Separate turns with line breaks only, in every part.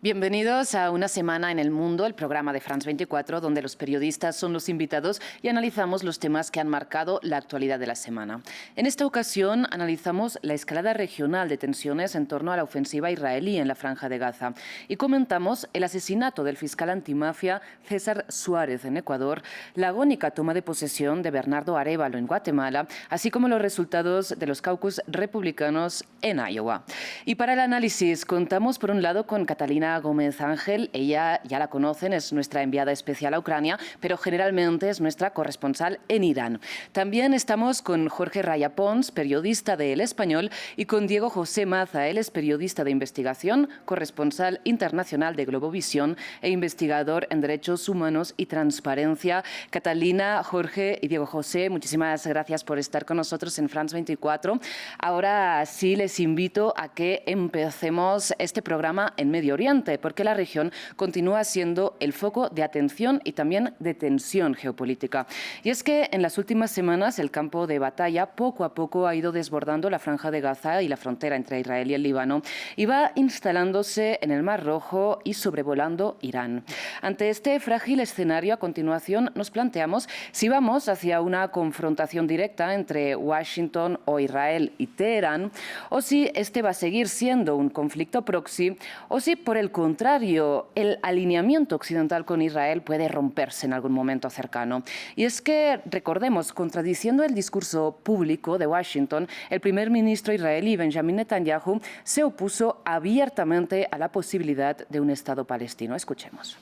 Bienvenidos a Una semana en el mundo, el programa de France 24, donde los periodistas son los invitados y analizamos los temas que han marcado la actualidad de la semana. En esta ocasión analizamos la escalada regional de tensiones en torno a la ofensiva israelí en la Franja de Gaza y comentamos el asesinato del fiscal antimafia César Suárez en Ecuador, la agónica toma de posesión de Bernardo Arévalo en Guatemala, así como los resultados de los caucus republicanos en Iowa. Y para el análisis contamos por un lado con Catalina Gómez Ángel. Ella ya la conocen, es nuestra enviada especial a Ucrania, pero generalmente es nuestra corresponsal en Irán. También estamos con Jorge Raya Pons, periodista de El Español, y con Diego José Maza. Él es periodista de investigación, corresponsal internacional de Globovisión e investigador en derechos humanos y transparencia. Catalina, Jorge y Diego José, muchísimas gracias por estar con nosotros en France 24. Ahora sí les invito a que empecemos este programa en Medio Oriente, porque la región continúa siendo el foco de atención y también de tensión geopolítica. Y es que en las últimas semanas el campo de batalla poco a poco ha ido desbordando la Franja de Gaza y la frontera entre Israel y el Líbano y va instalándose en el Mar Rojo y sobrevolando Irán. Ante este frágil escenario, a continuación nos planteamos si vamos hacia una confrontación directa entre Washington o Israel y Teherán, o si este va a seguir siendo un conflicto proxy, o si por el contrario el alineamiento occidental con Israel puede romperse en algún momento cercano. Y es que, recordemos, contradiciendo el discurso público de Washington, el primer ministro israelí Benjamin Netanyahu se opuso abiertamente a la posibilidad de un Estado palestino. Escuchemos.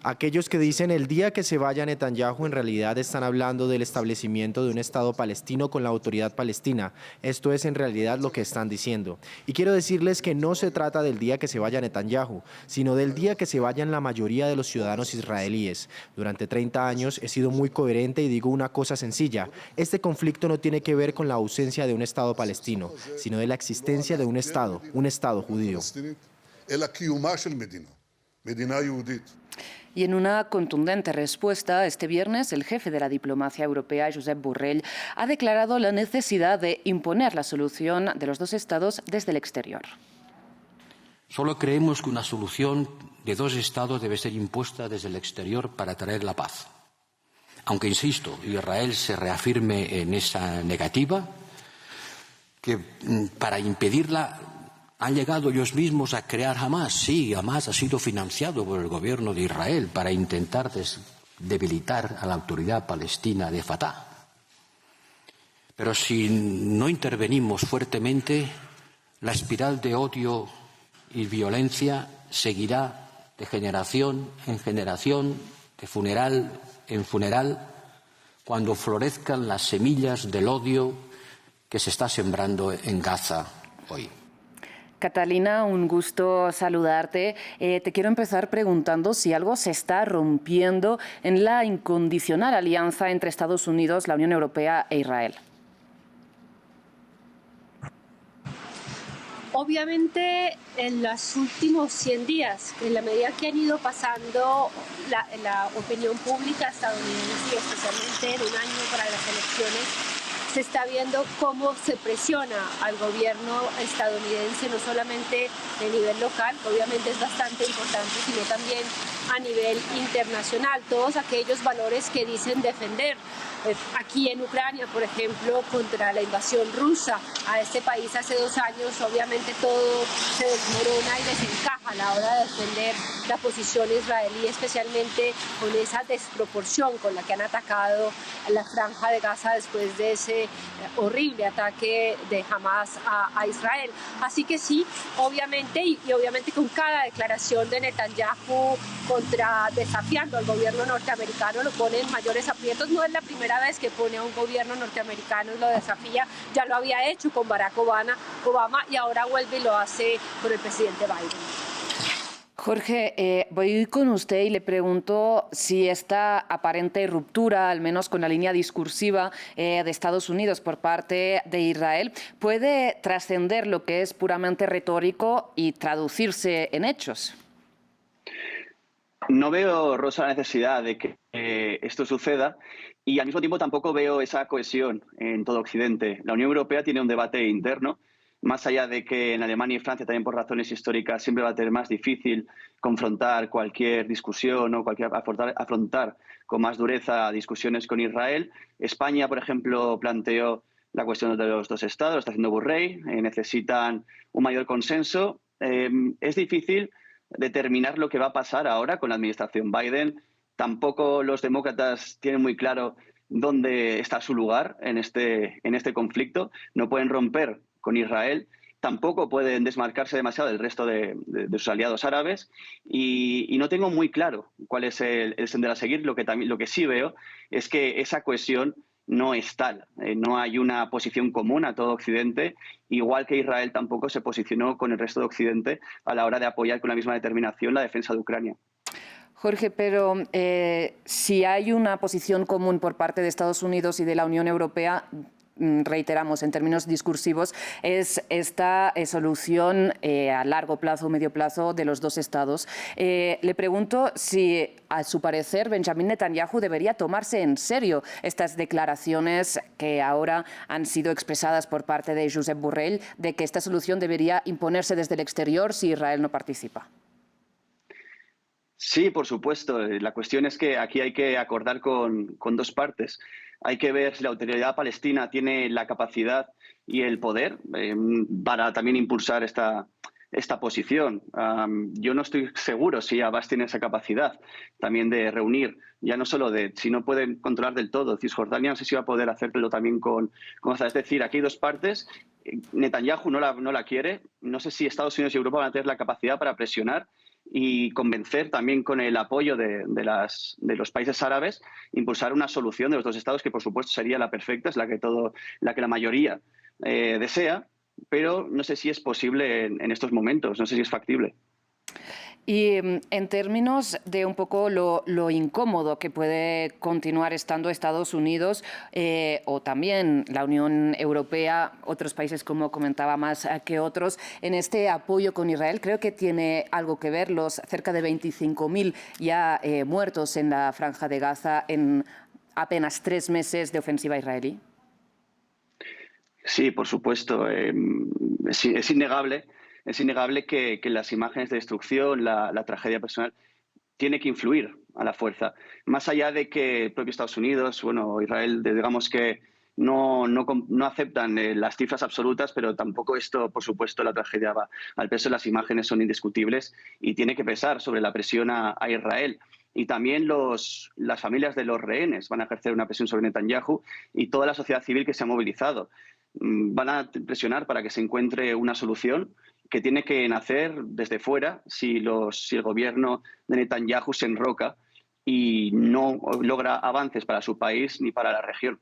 Aquellos que dicen el día que se vaya Netanyahu en realidad están hablando del establecimiento de un Estado palestino con la autoridad palestina. Esto es en realidad lo que están diciendo. Y quiero decirles que no se trata del día que se vaya Netanyahu, sino del día que se vayan la mayoría de los ciudadanos israelíes. Durante 30 años he sido muy coherente y digo una cosa sencilla. Este conflicto no tiene que ver con la ausencia de un Estado palestino, sino de la existencia de un Estado judío.
Y en una contundente respuesta, este viernes, el jefe de la diplomacia europea, Josep Borrell, ha declarado la necesidad de imponer la solución de los dos estados desde el exterior.
Solo creemos que una solución de dos estados debe ser impuesta desde el exterior para traer la paz. Aunque, insisto, Israel se reafirme en esa negativa, que para impedirla han llegado ellos mismos a crear Hamás. Sí, Hamás ha sido financiado por el gobierno de Israel para intentar debilitar a la autoridad palestina de Fatah. Pero si no intervenimos fuertemente, la espiral de odio y violencia seguirá de generación en generación, de funeral en funeral, cuando florezcan las semillas del odio que se está sembrando en Gaza hoy.
Catalina, un gusto saludarte. Te quiero empezar preguntando si algo se está rompiendo en la incondicional alianza entre Estados Unidos, la Unión Europea e Israel.
Obviamente, en los últimos 100 días, en la medida que han ido pasando la opinión pública estadounidense, y especialmente en un año para las elecciones, se está viendo cómo se presiona al gobierno estadounidense, no solamente a nivel local, obviamente es bastante importante, sino también a nivel internacional. Todos aquellos valores que dicen defender aquí en Ucrania, por ejemplo, contra la invasión rusa a este país hace 2 años, obviamente todo se desmorona y desencaja a la hora de defender la posición israelí, especialmente con esa desproporción con la que han atacado a la Franja de Gaza después de ese horrible ataque de Hamás a Israel. Así que sí, obviamente, y obviamente con cada declaración de Netanyahu desafiando al gobierno norteamericano lo pone en mayores aprietos. No es la primera vez que pone a un gobierno norteamericano y lo desafía, ya lo había hecho con Barack Obama y ahora vuelve y lo hace con el presidente Biden.
Jorge, voy con usted y le pregunto si esta aparente ruptura, al menos con la línea discursiva de Estados Unidos por parte de Israel, puede trascender lo que es puramente retórico y traducirse en hechos.
No veo, Rosa, la necesidad de que esto suceda y al mismo tiempo tampoco veo esa cohesión en todo Occidente. La Unión Europea tiene un debate interno más allá de que en Alemania y Francia, también por razones históricas, siempre va a tener más difícil confrontar cualquier discusión o afrontar con más dureza discusiones con Israel. España, por ejemplo, planteó la cuestión de los dos estados, lo está haciendo Borrell, necesitan un mayor consenso. Es difícil determinar lo que va a pasar ahora con la administración Biden. Tampoco los demócratas tienen muy claro dónde está su lugar en este conflicto. No pueden romper con Israel, tampoco pueden desmarcarse demasiado del resto de sus aliados árabes y no tengo muy claro cuál es el sendero a seguir. Lo que sí veo es que esa cohesión no es tal, no hay una posición común a todo Occidente, igual que Israel tampoco se posicionó con el resto de Occidente a la hora de apoyar con la misma determinación la defensa de Ucrania.
Jorge, pero si hay una posición común por parte de Estados Unidos y de la Unión Europea, reiteramos, en términos discursivos, es esta solución a largo plazo o medio plazo de los dos estados. Le pregunto si, a su parecer, Benjamin Netanyahu debería tomarse en serio estas declaraciones que ahora han sido expresadas por parte de Josep Borrell de que esta solución debería imponerse desde el exterior si Israel no participa.
Sí, por supuesto. La cuestión es que aquí hay que acordar con dos partes. Hay que ver si la autoridad palestina tiene la capacidad y el poder para también impulsar esta posición. Yo no estoy seguro si Abbas tiene esa capacidad también de reunir, ya no solo si no pueden controlar del todo Cisjordania, no sé si va a poder hacerlo también con Gaza. Es decir, aquí hay dos partes. Netanyahu no la quiere. No sé si Estados Unidos y Europa van a tener la capacidad para presionar y convencer también con el apoyo de los países árabes, impulsar una solución de los dos estados que por supuesto sería la perfecta, es la que la mayoría desea, pero no sé si es posible en estos momentos, no sé si es factible.
Y en términos de un poco lo incómodo que puede continuar estando Estados Unidos o también la Unión Europea, otros países como comentaba más que otros, en este apoyo con Israel, creo que tiene algo que ver los cerca de 25.000 ya muertos en la Franja de Gaza en apenas 3 meses de ofensiva israelí.
Sí, por supuesto. Es innegable. Es innegable que las imágenes de destrucción, la tragedia personal, tiene que influir a la fuerza. Más allá de que el propio Estados Unidos, bueno, Israel, digamos que no aceptan las cifras absolutas, pero tampoco esto, por supuesto, la tragedia va al peso. Las imágenes son indiscutibles y tiene que pesar sobre la presión a Israel. Y también las familias de los rehenes van a ejercer una presión sobre Netanyahu y toda la sociedad civil que se ha movilizado. Van a presionar para que se encuentre una solución que tiene que nacer desde fuera si el gobierno de Netanyahu se enroca y no logra avances para su país ni para la región.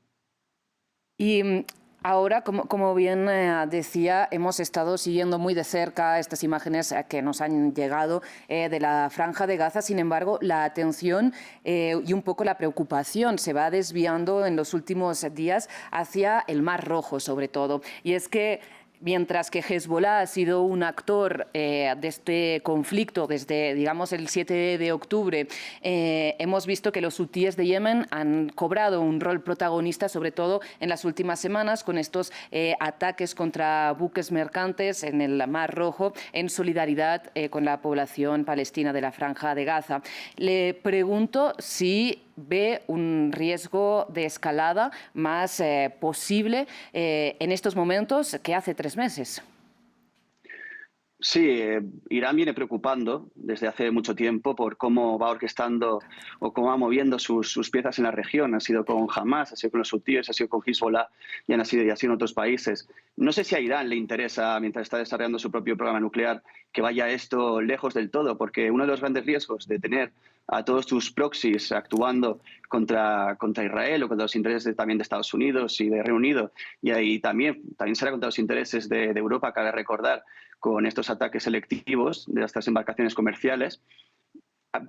Y ahora, como bien decía, hemos estado siguiendo muy de cerca estas imágenes que nos han llegado de la Franja de Gaza. Sin embargo, la atención y un poco la preocupación se va desviando en los últimos días hacia el Mar Rojo, sobre todo. Y es que mientras que Hezbollah ha sido un actor de este conflicto desde, digamos, el 7 de octubre, hemos visto que los hutíes de Yemen han cobrado un rol protagonista, sobre todo en las últimas semanas, con estos ataques contra buques mercantes en el Mar Rojo, en solidaridad con la población palestina de la Franja de Gaza. Le pregunto si ve un riesgo de escalada más posible en estos momentos que hace 3 meses.
Sí, Irán viene preocupando desde hace mucho tiempo por cómo va orquestando o cómo va moviendo sus piezas en la región. Ha sido con Hamas, ha sido con los hutíes, ha sido con Hezbollah y ha sido en otros países. No sé si a Irán le interesa, mientras está desarrollando su propio programa nuclear, que vaya esto lejos del todo, porque uno de los grandes riesgos de tener a todos tus proxies actuando contra Israel o contra los intereses también de Estados Unidos y de Reino Unido, y ahí también será contra los intereses de Europa, cabe recordar, con estos ataques selectivos de estas embarcaciones comerciales,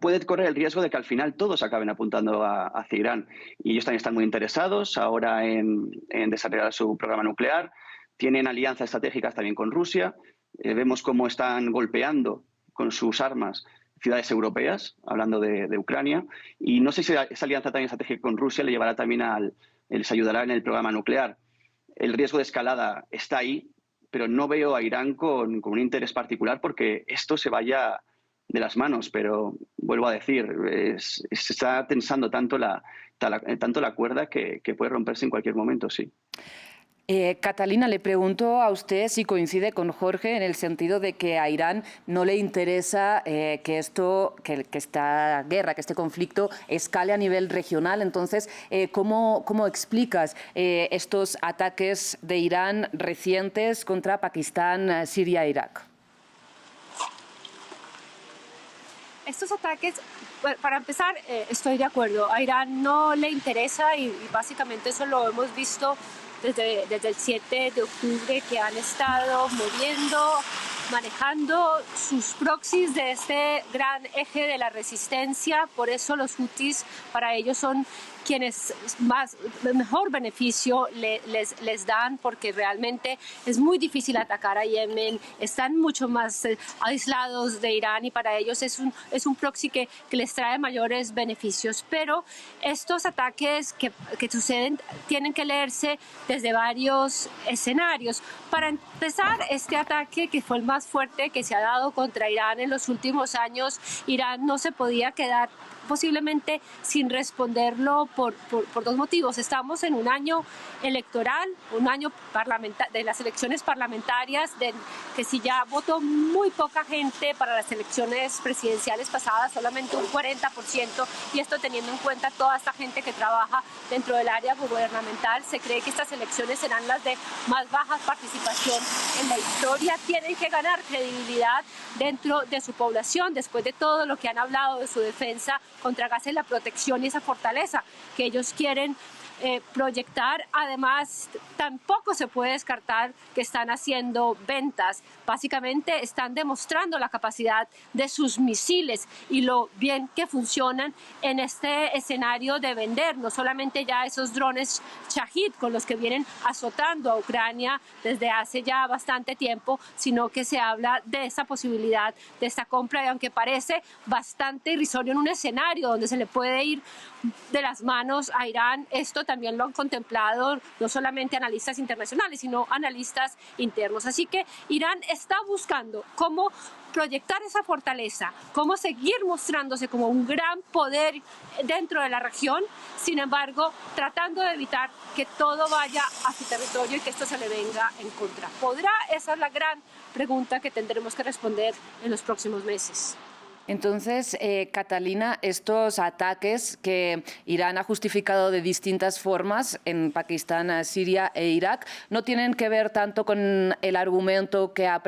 puede correr el riesgo de que al final todos acaben apuntando hacia Irán. Y ellos también están muy interesados ahora en desarrollar su programa nuclear. Tienen alianzas estratégicas también con Rusia. Vemos cómo están golpeando con sus armas ciudades europeas, hablando de Ucrania. Y no sé si esa alianza también estratégica con Rusia le llevará también les ayudará en el programa nuclear. El riesgo de escalada está ahí, pero no veo a Irán con un interés particular porque esto se vaya de las manos. Pero vuelvo a decir, se está tensando tanto la cuerda que puede romperse en cualquier momento, sí.
Catalina, le pregunto a usted si coincide con Jorge en el sentido de que a Irán no le interesa que esta guerra, que este conflicto escale a nivel regional. Entonces, ¿cómo explicas estos ataques de Irán recientes contra Pakistán, Siria e Irak?
Estos ataques, bueno, para empezar, estoy de acuerdo. A Irán no le interesa y básicamente eso lo hemos visto desde el 7 de octubre, que han estado moviendo, manejando sus proxies de este gran eje de la resistencia. Por eso los hutis para ellos son quienes mejor beneficio les dan, porque realmente es muy difícil atacar a Yemen, están mucho más aislados de Irán y para ellos es un proxy que les trae mayores beneficios. Pero estos ataques que suceden tienen que leerse desde varios escenarios. Para empezar, este ataque, que fue el más fuerte que se ha dado contra Irán en los últimos años, Irán no se podía quedar posiblemente sin responderlo por dos motivos. Estamos en un año electoral, un año de las elecciones parlamentarias, que si ya votó muy poca gente para las elecciones presidenciales pasadas, solamente un 40%, y esto teniendo en cuenta toda esta gente que trabaja dentro del área gubernamental, se cree que estas elecciones serán las de más baja participación en la historia. Tienen que ganar credibilidad dentro de su población, después de todo lo que han hablado de su defensa contra Gaza y la protección y esa fortaleza que ellos quieren proyectar. Además, tampoco se puede descartar que están haciendo ventas. Básicamente están demostrando la capacidad de sus misiles y lo bien que funcionan en este escenario de vender, no solamente ya esos drones Shahid con los que vienen azotando a Ucrania desde hace ya bastante tiempo, sino que se habla de esa posibilidad de esta compra, y aunque parece bastante irrisorio en un escenario donde se le puede ir de las manos a Irán, esto también lo han contemplado no solamente analistas internacionales, sino analistas internos. Así que Irán está buscando cómo proyectar esa fortaleza, cómo seguir mostrándose como un gran poder dentro de la región, sin embargo, tratando de evitar que todo vaya a su territorio y que esto se le venga en contra. ¿Podrá? Esa es la gran pregunta que tendremos que responder en los próximos meses.
Entonces, Catalina, estos ataques que Irán ha justificado de distintas formas en Pakistán, Siria e Irak no tienen que ver tanto con el argumento que ha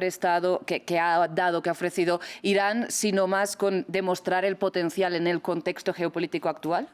ofrecido Irán, sino más con demostrar el potencial en el contexto geopolítico actual.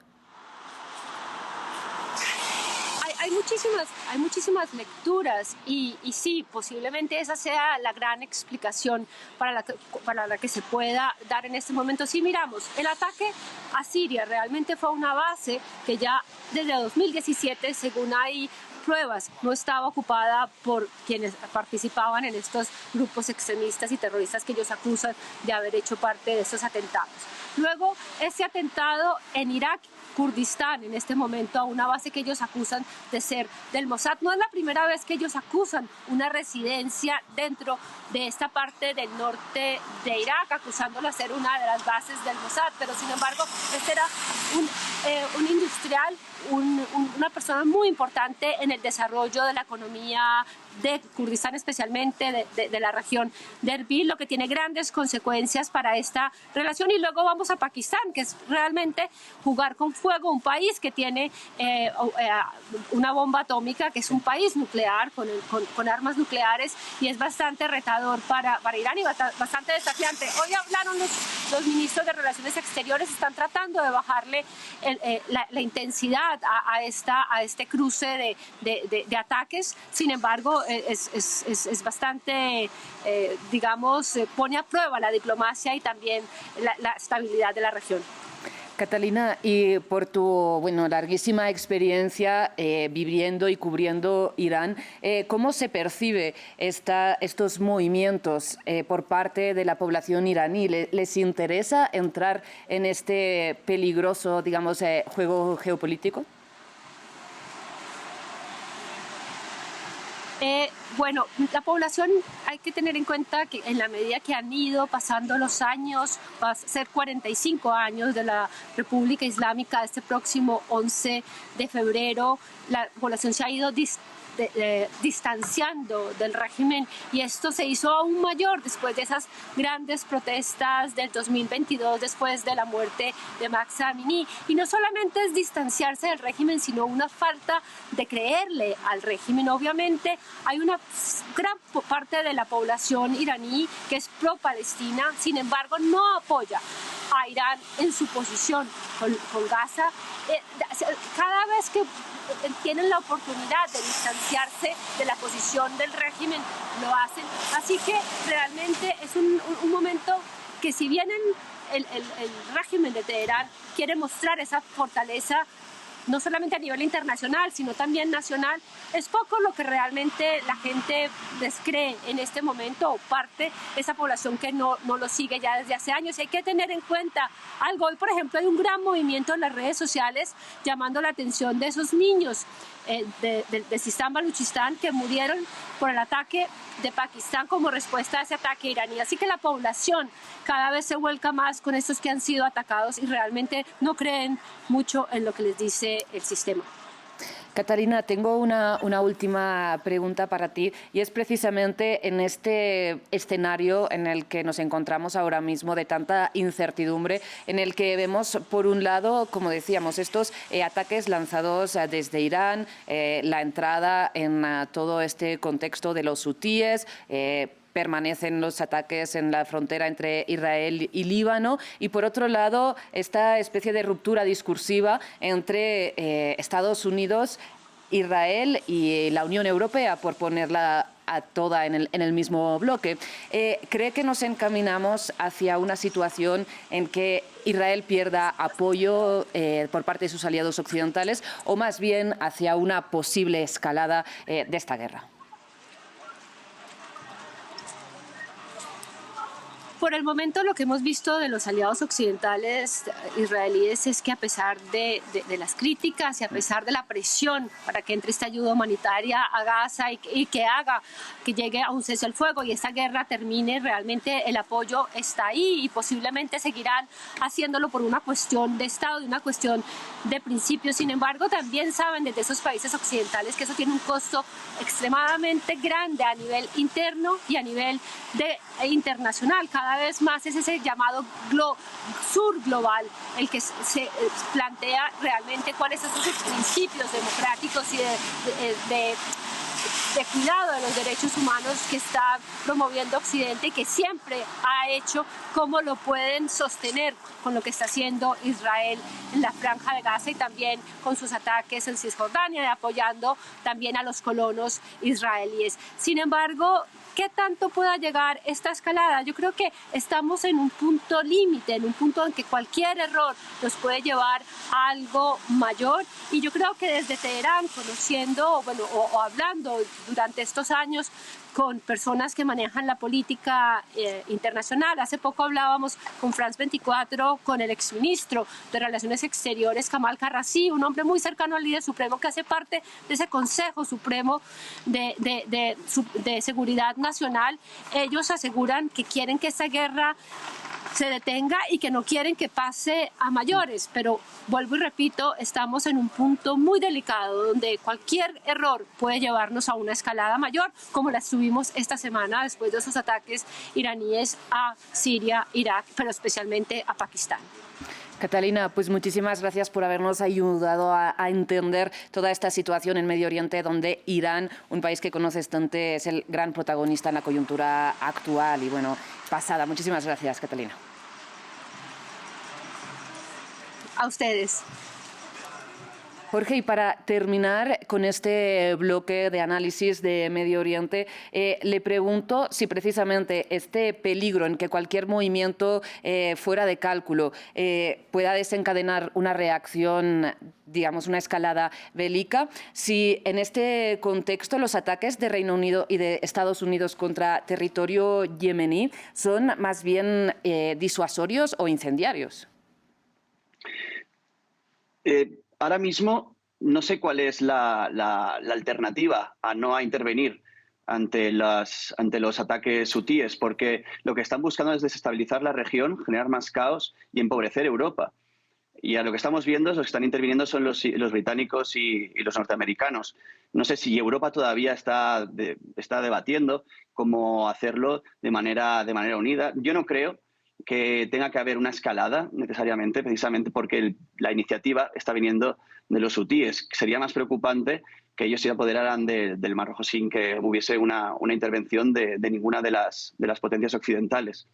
Hay muchísimas lecturas y sí, posiblemente esa sea la gran explicación para la que se pueda dar en este momento. Si miramos, el ataque a Siria realmente fue una base que ya desde 2017, según hay pruebas, no estaba ocupada por quienes participaban en estos grupos extremistas y terroristas que ellos acusan de haber hecho parte de estos atentados. Luego, ese atentado en Irak, Kurdistán, en este momento, a una base que ellos acusan de ser del Mossad. No es la primera vez que ellos acusan una residencia dentro de esta parte del norte de Irak, acusándola de ser una de las bases del Mossad, pero sin embargo, este era un industrial, una persona muy importante en el desarrollo de la economía de Kurdistán, especialmente de la región de Erbil, lo que tiene grandes consecuencias para esta relación. Y luego vamos a Pakistán, que es realmente jugar con fuego, un país que tiene una bomba atómica, que es un país nuclear con armas nucleares, y es bastante retador para Irán y bastante desafiante. Hoy hablaron los ministros de Relaciones Exteriores, están tratando de bajarle la intensidad a este cruce de ataques. Sin embargo, es bastante, digamos, pone a prueba la diplomacia y también la estabilidad de la región.
Catalina, y por tu larguísima experiencia viviendo y cubriendo Irán, ¿cómo se percibe estos movimientos por parte de la población iraní? ¿Les interesa entrar en este peligroso, digamos, juego geopolítico?
Bueno, la población, hay que tener en cuenta que en la medida que han ido pasando los años, va a ser 45 años de la República Islámica, este próximo 11 de febrero, la población se ha ido distanciando del régimen, y esto se hizo aún mayor después de esas grandes protestas del 2022, después de la muerte de Mahsa Amini. Y no solamente es distanciarse del régimen, sino una falta de creerle al régimen. Obviamente hay una gran parte de la población iraní que es pro-Palestina, sin embargo no apoya a Irán en su posición con Gaza. Cada vez que tienen la oportunidad de distanciarse de la posición del régimen, lo hacen. Así que realmente es un momento que, si bien el régimen de Teherán quiere mostrar esa fortaleza, no solamente a nivel internacional, sino también nacional, es poco lo que realmente la gente les cree en este momento, o parte de esa población que no lo sigue ya desde hace años. Y hay que tener en cuenta algo. Hoy, por ejemplo, hay un gran movimiento en las redes sociales llamando la atención de esos niños de Sistán, Baluchistán, que murieron por el ataque de Pakistán como respuesta a ese ataque iraní. Así que la población cada vez se vuelca más con estos que han sido atacados y realmente no creen mucho en lo que les dice el sistema.
Catalina, tengo una última pregunta para ti, y es precisamente en este escenario en el que nos encontramos ahora mismo de tanta incertidumbre, en el que vemos, por un lado, como decíamos, estos ataques lanzados desde Irán, la entrada en todo este contexto de los hutíes, permanecen los ataques en la frontera entre Israel y Líbano, y por otro lado esta especie de ruptura discursiva entre Estados Unidos, Israel y la Unión Europea, por ponerla a toda en el mismo bloque. ¿Cree que nos encaminamos hacia una situación en que Israel pierda apoyo por parte de sus aliados occidentales, o más bien hacia una posible escalada de esta guerra?
Por el momento, lo que hemos visto de los aliados occidentales israelíes es que, a pesar de las críticas y a pesar de la presión para que entre esta ayuda humanitaria a Gaza y que llegue a un cese al fuego y esta guerra termine, realmente el apoyo está ahí, y posiblemente seguirán haciéndolo por una cuestión de Estado, de una cuestión de principios. Sin embargo, también saben desde esos países occidentales que eso tiene un costo extremadamente grande a nivel interno y a nivel internacional. Cada vez más es ese llamado sur global el que se plantea realmente cuáles son esos principios democráticos y de cuidado de los derechos humanos que está promoviendo Occidente, y que siempre ha hecho, cómo lo pueden sostener con lo que está haciendo Israel en la Franja de Gaza y también con sus ataques en Cisjordania, y apoyando también a los colonos israelíes. Sin embargo, ¿qué tanto pueda llegar esta escalada? Yo creo que estamos en un punto límite, en un punto en que cualquier error nos puede llevar a algo mayor, y yo creo que desde Teherán, conociendo o hablando durante estos años con personas que manejan la política internacional. Hace poco hablábamos con France 24, con el exministro de Relaciones Exteriores, Kamal Karrazi, un hombre muy cercano al líder supremo que hace parte de ese Consejo Supremo de Seguridad Nacional. Ellos aseguran que quieren que esta guerra se detenga y que no quieren que pase a mayores, pero vuelvo y repito, estamos en un punto muy delicado donde cualquier error puede llevarnos a una escalada mayor, como la tuvimos esta semana después de esos ataques iraníes a Siria, Irak, pero especialmente a Pakistán.
Catalina, pues muchísimas gracias por habernos ayudado a entender toda esta situación en Medio Oriente, donde Irán, un país que conoces tanto, es el gran protagonista en la coyuntura actual y, bueno, pasada. Muchísimas gracias, Catalina.
A ustedes.
Jorge, y para terminar con este bloque de análisis de Medio Oriente, le pregunto si precisamente este peligro en que cualquier movimiento fuera de cálculo pueda desencadenar una reacción, digamos, una escalada bélica, si en este contexto los ataques de Reino Unido y de Estados Unidos contra territorio yemení son más bien disuasorios o incendiarios.
Ahora mismo no sé cuál es la alternativa a no intervenir ante los ataques hutíes, porque lo que están buscando es desestabilizar la región, generar más caos y empobrecer Europa. Y a lo que estamos viendo, los que están interviniendo son los británicos y los norteamericanos. No sé si Europa todavía está debatiendo cómo hacerlo de manera unida. Yo no creo que tenga que haber una escalada necesariamente, precisamente porque la iniciativa está viniendo de los hutíes. Sería más preocupante que ellos se apoderaran del Mar Rojo sin que hubiese una intervención de ninguna de las potencias occidentales.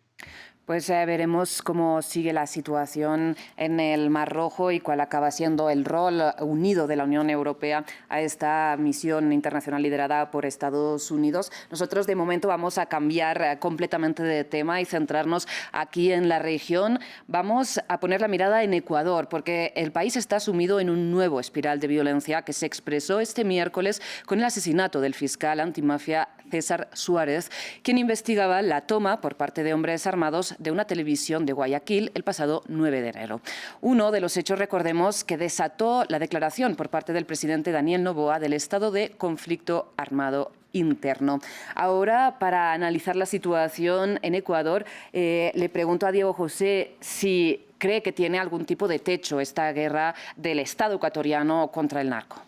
Pues veremos cómo sigue la situación en el Mar Rojo y cuál acaba siendo el rol unido de la Unión Europea a esta misión internacional liderada por Estados Unidos. Nosotros de momento vamos a cambiar completamente de tema y centrarnos aquí en la región. Vamos a poner la mirada en Ecuador porque el país está sumido en un nuevo espiral de violencia que se expresó este miércoles con el asesinato del fiscal antimafia César Suárez, quien investigaba la toma por parte de hombres armados de una televisión de Guayaquil el pasado 9 de enero. Uno de los hechos, recordemos, que desató la declaración por parte del presidente Daniel Noboa del estado de conflicto armado interno. Ahora, para analizar la situación en Ecuador, le pregunto a Diego José si cree que tiene algún tipo de techo esta guerra del Estado ecuatoriano contra el narco.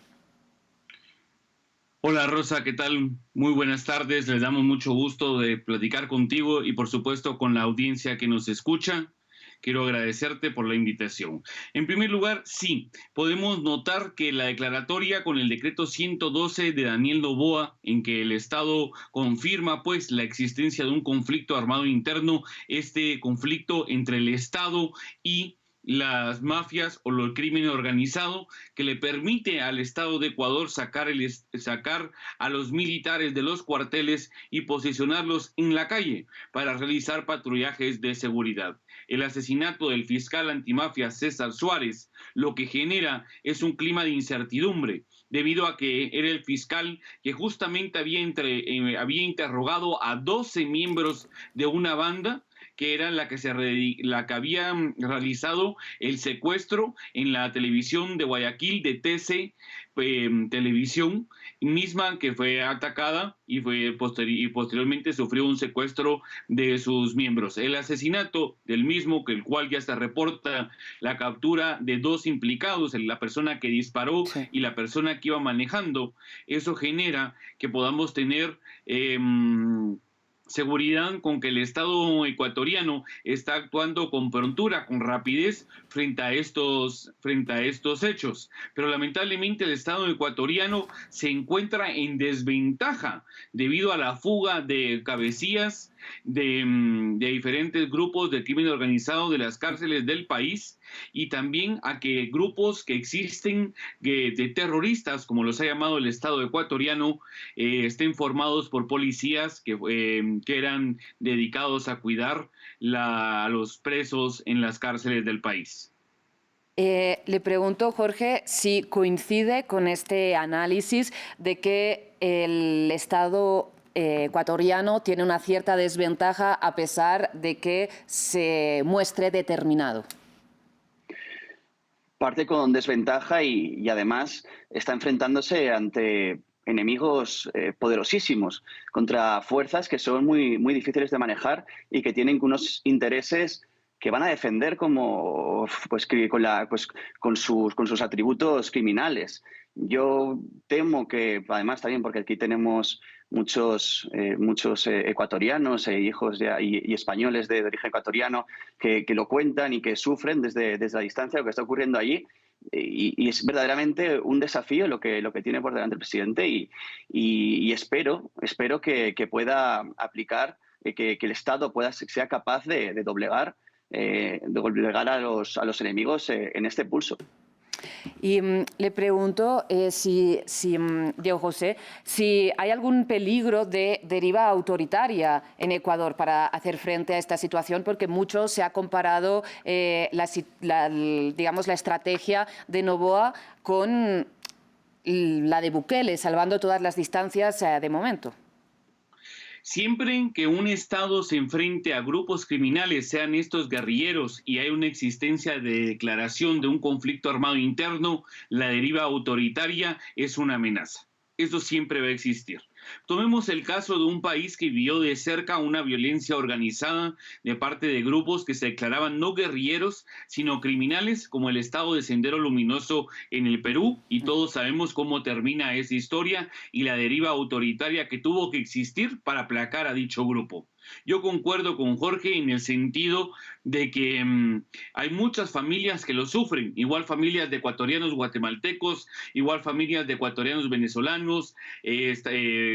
Hola Rosa, ¿qué tal? Muy buenas tardes, les damos mucho gusto de platicar contigo y por supuesto con la audiencia que nos escucha. Quiero agradecerte por la invitación. En primer lugar, sí, podemos notar que la declaratoria con el decreto 112 de Daniel Noboa, en que el Estado confirma pues la existencia de un conflicto armado interno, este conflicto entre el Estado y las mafias o el crimen organizado, que le permite al Estado de Ecuador sacar a los militares de los cuarteles y posicionarlos en la calle para realizar patrullajes de seguridad. El asesinato del fiscal antimafia César Suárez lo que genera es un clima de incertidumbre, debido a que era el fiscal que justamente había interrogado a 12 miembros de una banda que era la que había realizado el secuestro en la televisión de Guayaquil de TC Televisión, misma que fue atacada y posteriormente sufrió un secuestro de sus miembros. El asesinato del mismo, el cual ya se reporta la captura de 2 implicados, la persona que disparó y la persona que iba manejando, eso genera que podamos tener seguridad con que el Estado ecuatoriano está actuando con prontura, con rapidez frente a estos hechos. Pero lamentablemente el Estado ecuatoriano se encuentra en desventaja debido a la fuga de cabecillas de diferentes grupos de crimen organizado de las cárceles del país, y también a que grupos que existen de terroristas, como los ha llamado el Estado ecuatoriano, estén formados por policías que eran dedicados a cuidar a los presos en las cárceles del país.
Le pregunto, Jorge, si coincide con este análisis de que el Estado ecuatoriano tiene una cierta desventaja a pesar de que se muestre determinado.
Parte con desventaja y además está enfrentándose ante enemigos poderosísimos, contra fuerzas que son muy, muy difíciles de manejar y que tienen unos intereses que van a defender con sus atributos criminales. Yo temo que, además también porque aquí tenemos muchos ecuatorianos hijos y españoles de origen ecuatoriano que lo cuentan y que sufren desde la distancia lo que está ocurriendo allí, y es verdaderamente un desafío lo que tiene por delante el presidente, y espero que pueda aplicar, que el Estado sea capaz de doblegar a los enemigos en este pulso.
Y le pregunto, Diego José, si hay algún peligro de deriva autoritaria en Ecuador para hacer frente a esta situación, porque mucho se ha comparado la estrategia de Noboa con la de Bukele, salvando todas las distancias de momento.
Siempre que un Estado se enfrente a grupos criminales, sean estos guerrilleros, y hay una existencia de declaración de un conflicto armado interno, la deriva autoritaria es una amenaza. Eso siempre va a existir. Tomemos el caso de un país que vivió de cerca una violencia organizada de parte de grupos que se declaraban no guerrilleros, sino criminales, como el Estado de Sendero Luminoso en el Perú, y todos sabemos cómo termina esa historia y la deriva autoritaria que tuvo que existir para aplacar a dicho grupo. Yo concuerdo con Jorge en el sentido de que hay muchas familias que lo sufren, igual familias de ecuatorianos guatemaltecos, igual familias de ecuatorianos venezolanos,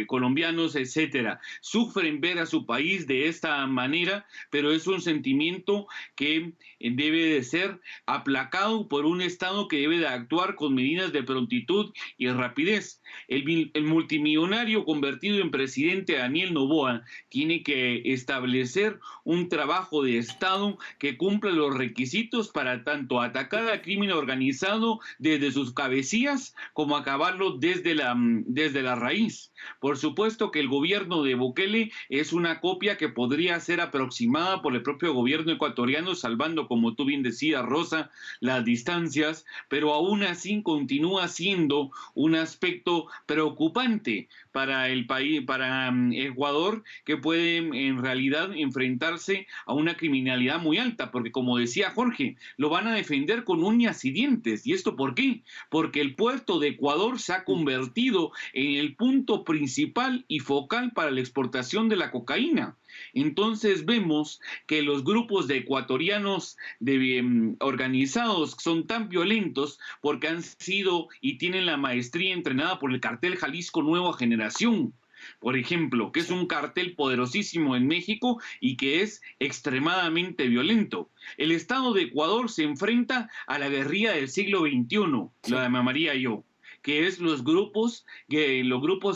colombianos, etcétera. Sufren ver a su país de esta manera, pero es un sentimiento que debe de ser aplacado por un Estado que debe de actuar con medidas de prontitud y rapidez. El multimillonario convertido en presidente Daniel Noboa tiene que establecer un trabajo de Estado que cumpla los requisitos para tanto atacar al crimen organizado desde sus cabecillas como acabarlo desde la raíz. Por supuesto que el gobierno de Bukele es una copia que podría ser aproximada por el propio gobierno ecuatoriano, salvando, como tú bien decías, Rosa, las distancias, pero aún así continúa siendo un aspecto preocupante para el país, para Ecuador, que puede en realidad enfrentarse a una criminalidad muy alta, porque como decía Jorge, lo van a defender con uñas y dientes. ¿Y esto por qué? Porque el puerto de Ecuador se ha convertido en el punto principal y focal para la exportación de la cocaína. Entonces vemos que los grupos de ecuatorianos organizados son tan violentos porque han sido y tienen la maestría entrenada por el cartel Jalisco Nueva Generación, por ejemplo, que es un cartel poderosísimo en México y que es extremadamente violento. El Estado de Ecuador se enfrenta a la guerrilla del siglo XXI, la llamaría yo, que es los grupos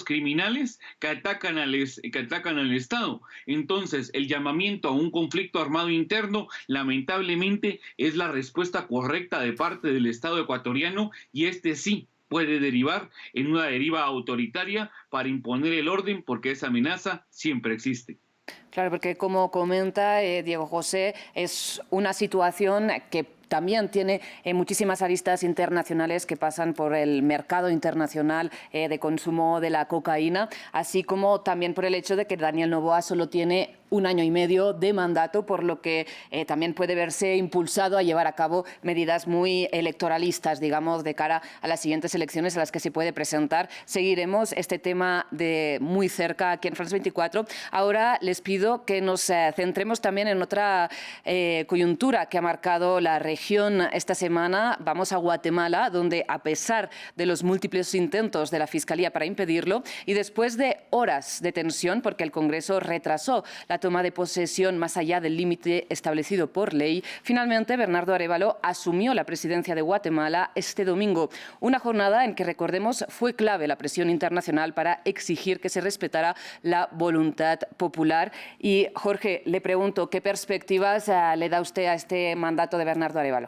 criminales que atacan al Estado. Entonces, el llamamiento a un conflicto armado interno, lamentablemente, es la respuesta correcta de parte del Estado ecuatoriano, y este sí puede derivar en una deriva autoritaria para imponer el orden, porque esa amenaza siempre existe.
Claro, porque como comenta Diego José, es una situación que también tiene muchísimas aristas internacionales que pasan por el mercado internacional de consumo de la cocaína, así como también por el hecho de que Daniel Noboa solo tiene 1 año y medio de mandato, por lo que también puede verse impulsado a llevar a cabo medidas muy electoralistas, digamos, de cara a las siguientes elecciones a las que se puede presentar. Seguiremos este tema de muy cerca aquí en France 24. Ahora les pido que nos centremos también en otra coyuntura que ha marcado la región esta semana. Vamos a Guatemala, donde a pesar de los múltiples intentos de la Fiscalía para impedirlo y después de horas de tensión porque el Congreso retrasó la toma de posesión más allá del límite establecido por ley, finalmente Bernardo Arévalo asumió la presidencia de Guatemala este domingo. Una jornada en que, recordemos, fue clave la presión internacional para exigir que se respetara la voluntad popular. Y Jorge, le pregunto, ¿qué perspectivas le da usted a este mandato de Bernardo Arévalo?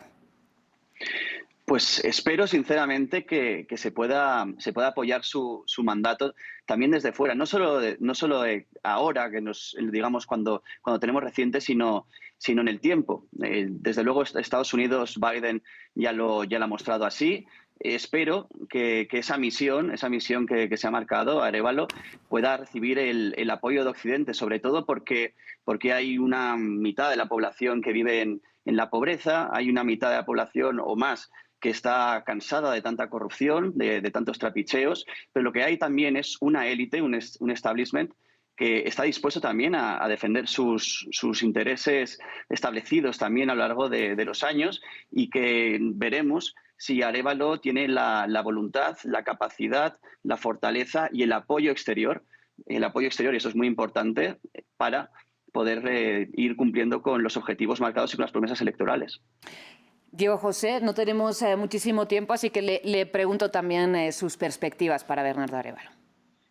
Pues espero sinceramente que se pueda apoyar su mandato también desde fuera, no solo ahora, que digamos cuando tenemos reciente, sino en el tiempo. Desde luego Estados Unidos, Biden ya lo ha mostrado así. Espero que esa misión que se ha marcado, Arévalo, pueda recibir el apoyo de Occidente, sobre todo porque hay una mitad de la población que vive en la pobreza, hay una mitad de la población o más que está cansada de tanta corrupción, de tantos trapicheos, pero lo que hay también es una élite, un establishment que está dispuesto también a defender sus intereses establecidos también a lo largo de los años, y que veremos si Arévalo tiene la voluntad, la capacidad, la fortaleza y el apoyo exterior, y eso es muy importante para poder ir cumpliendo con los objetivos marcados y con las promesas electorales.
Diego José, no tenemos muchísimo tiempo, así que le pregunto también sus perspectivas para Bernardo Arévalo.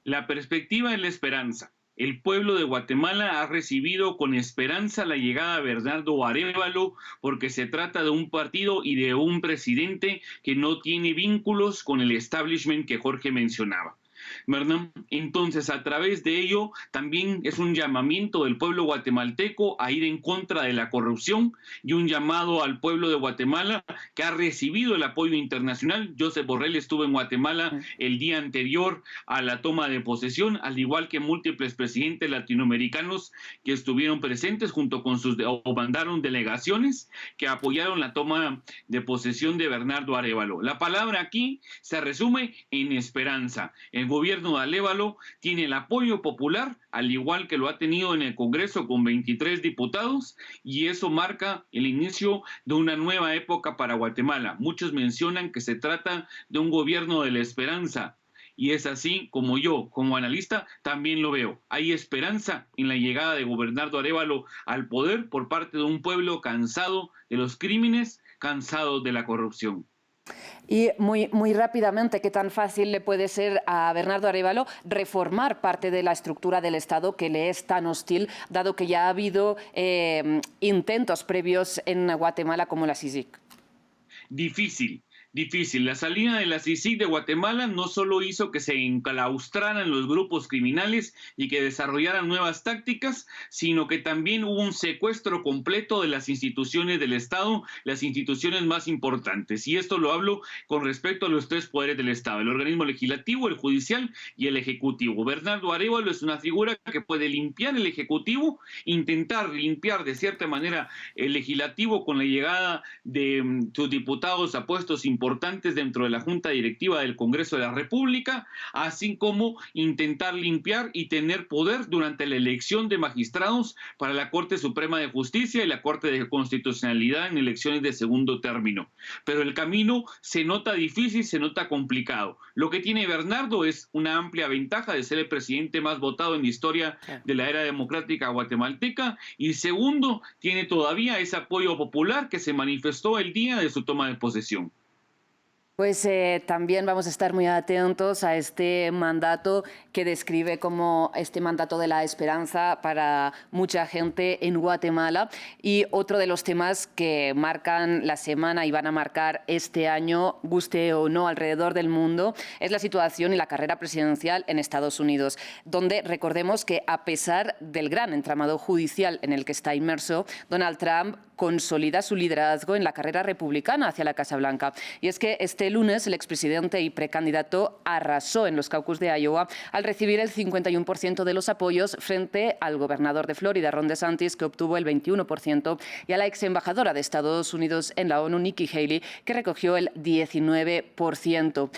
La perspectiva es la esperanza. El pueblo de Guatemala ha recibido con esperanza la llegada de Bernardo Arévalo, porque se trata de un partido y de un presidente que no tiene vínculos con el establishment que Jorge mencionaba. ¿verdad? Entonces, a través de ello, también es un llamamiento del pueblo guatemalteco a ir en contra de la corrupción y un llamado al pueblo de Guatemala que ha recibido el apoyo internacional. Josep Borrell estuvo en Guatemala el día anterior a la toma de posesión, al igual que múltiples presidentes latinoamericanos que estuvieron presentes junto con o mandaron delegaciones que apoyaron la toma de posesión de Bernardo Arévalo. La palabra aquí se resume en esperanza. El gobierno de Arévalo tiene el apoyo popular, al igual que lo ha tenido en el Congreso con 23 diputados, y eso marca el inicio de una nueva época para Guatemala. Muchos mencionan que se trata de un gobierno de la esperanza, y es así como yo, como analista, también lo veo. Hay esperanza en la llegada de Bernardo Arévalo al poder por parte de un pueblo cansado de los crímenes, cansado de la corrupción.
Y muy rápidamente, ¿qué tan fácil le puede ser a Bernardo Arévalo reformar parte de la estructura del Estado que le es tan hostil, dado que ya ha habido intentos previos en Guatemala como la CICIG?
Difícil. La salida de la CICIG de Guatemala no solo hizo que se enclaustraran los grupos criminales y que desarrollaran nuevas tácticas, sino que también hubo un secuestro completo de las instituciones del Estado, las instituciones más importantes. Y esto lo hablo con respecto a los tres poderes del Estado: el organismo legislativo, el judicial y el ejecutivo. Bernardo Arévalo es una figura que puede limpiar el ejecutivo, intentar limpiar de cierta manera el legislativo con la llegada de sus diputados a puestos importantes dentro de la Junta Directiva del Congreso de la República, así como intentar limpiar y tener poder durante la elección de magistrados para la Corte Suprema de Justicia y la Corte de Constitucionalidad en elecciones de segundo término. Pero el camino se nota difícil, se nota complicado. Lo que tiene Bernardo es una amplia ventaja de ser el presidente más votado en la historia de la era democrática guatemalteca, y segundo, tiene todavía ese apoyo popular que se manifestó el día de su toma de posesión.
Pues también vamos a estar muy atentos a este mandato que describe como este mandato de la esperanza para mucha gente en Guatemala. Y otro de los temas que marcan la semana y van a marcar este año, guste o no, alrededor del mundo, es la situación y la carrera presidencial en Estados Unidos, donde recordemos que a pesar del gran entramado judicial en el que está inmerso, Donald Trump consolida su liderazgo en la carrera republicana hacia la Casa Blanca. Y es que este lunes el expresidente y precandidato arrasó en los caucus de Iowa al recibir el 51% de los apoyos frente al gobernador de Florida, Ron DeSantis, que obtuvo el 21%, y a la exembajadora de Estados Unidos en la ONU, Nikki Haley, que recogió el 19%.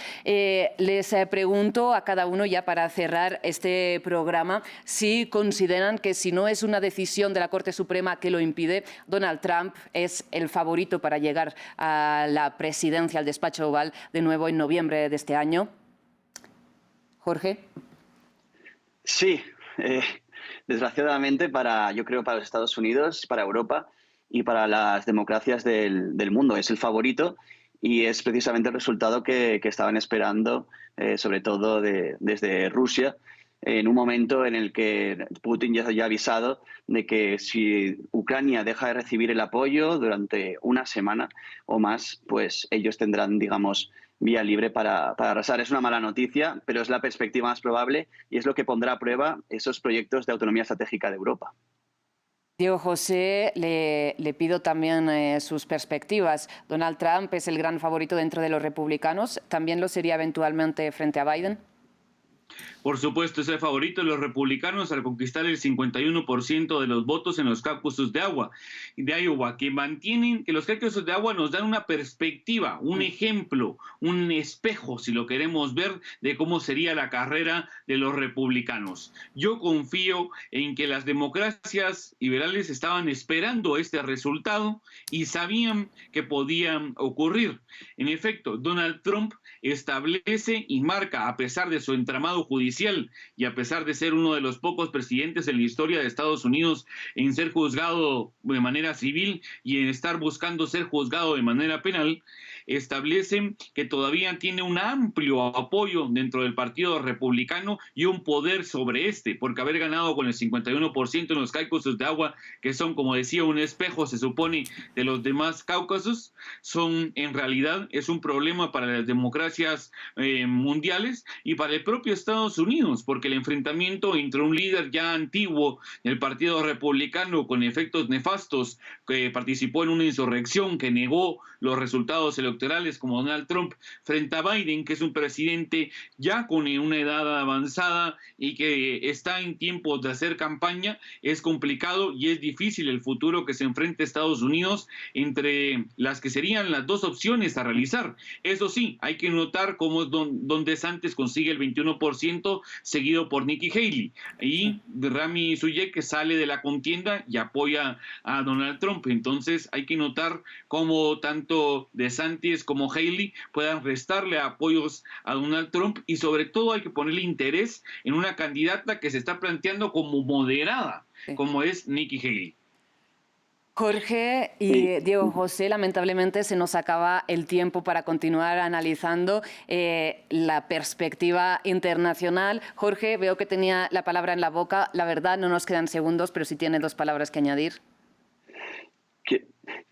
Les pregunto a cada uno, ya para cerrar este programa, si consideran que si no es una decisión de la Corte Suprema que lo impide, Donald Trump es el favorito para llegar a la presidencia, al despacho oval, de nuevo en noviembre de este año. Jorge.
Sí, desgraciadamente yo creo para los Estados Unidos, para Europa y para las democracias del mundo es el favorito, y es precisamente el resultado que estaban esperando, sobre todo desde Rusia, en un momento en el que Putin ya ha avisado de que si Ucrania deja de recibir el apoyo durante una semana o más, pues ellos tendrán, digamos, vía libre para arrasar. Es una mala noticia, pero es la perspectiva más probable y es lo que pondrá a prueba esos proyectos de autonomía estratégica de Europa.
Diego José, le pido también sus perspectivas. Donald Trump es el gran favorito dentro de los republicanos. ¿También lo sería eventualmente frente a Biden?
Por supuesto, es el favorito de los republicanos al conquistar el 51% de los votos en los caucusos de Iowa, que mantienen que los caucusos de Iowa nos dan una perspectiva, un ejemplo, un espejo, si lo queremos ver, de cómo sería la carrera de los republicanos. Yo confío en que las democracias liberales estaban esperando este resultado y sabían que podían ocurrir. En efecto, Donald Trump establece y marca, a pesar de su entramado judicial, judicial y a pesar de ser uno de los pocos presidentes en la historia de Estados Unidos en ser juzgado de manera civil y en estar buscando ser juzgado de manera penal, establecen que todavía tiene un amplio apoyo dentro del Partido Republicano y un poder sobre este, porque haber ganado con el 51% en los caucusos de Iowa, que son, como decía, un espejo, se supone, de los demás caucusos, son en realidad es un problema para las democracias mundiales y para el propio Estados Unidos, porque el enfrentamiento entre un líder ya antiguo del Partido Republicano con efectos nefastos, que participó en una insurrección, que negó los resultados electorales como Donald Trump, frente a Biden, que es un presidente ya con una edad avanzada y que está en tiempos de hacer campaña, es complicado y es difícil el futuro que se enfrenta Estados Unidos entre las que serían las dos opciones a realizar. Eso sí, hay que notar cómo Don DeSantis consigue el 21%, seguido por Nikki Haley, y Rami Sujeik, que sale de la contienda y apoya a Donald Trump. Entonces hay que notar cómo tanto DeSantis como Haley puedan restarle apoyos a Donald Trump y sobre todo hay que ponerle interés en una candidata que se está planteando como moderada, como es Nikki Haley.
Jorge y Diego José, lamentablemente se nos acaba el tiempo para continuar analizando la perspectiva internacional. Jorge, veo que tenía la palabra en la boca. La verdad, no nos quedan segundos, pero sí tiene 2 palabras que añadir.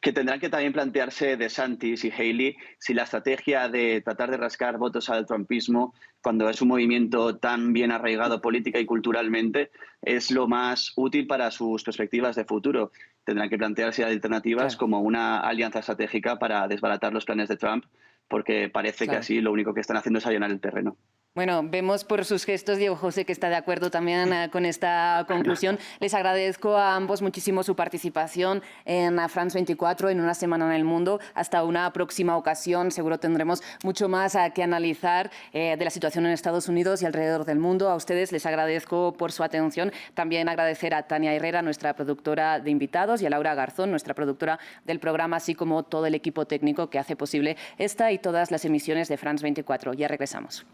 Que tendrán que también plantearse DeSantis y Haley si la estrategia de tratar de rascar votos al trumpismo, cuando es un movimiento tan bien arraigado política y culturalmente, es lo más útil para sus perspectivas de futuro. Tendrán que plantearse alternativas como una alianza estratégica para desbaratar los planes de Trump, porque parece que así lo único que están haciendo es allanar el terreno.
Bueno, vemos por sus gestos, Diego José, que está de acuerdo también con esta conclusión. Les agradezco a ambos muchísimo su participación en France 24, en Una Semana en el Mundo. Hasta una próxima ocasión, seguro tendremos mucho más que analizar de la situación en Estados Unidos y alrededor del mundo. A ustedes les agradezco por su atención. También agradecer a Tania Herrera, nuestra productora de invitados, y a Laura Garzón, nuestra productora del programa, así como todo el equipo técnico que hace posible esta y todas las emisiones de France 24. Ya regresamos.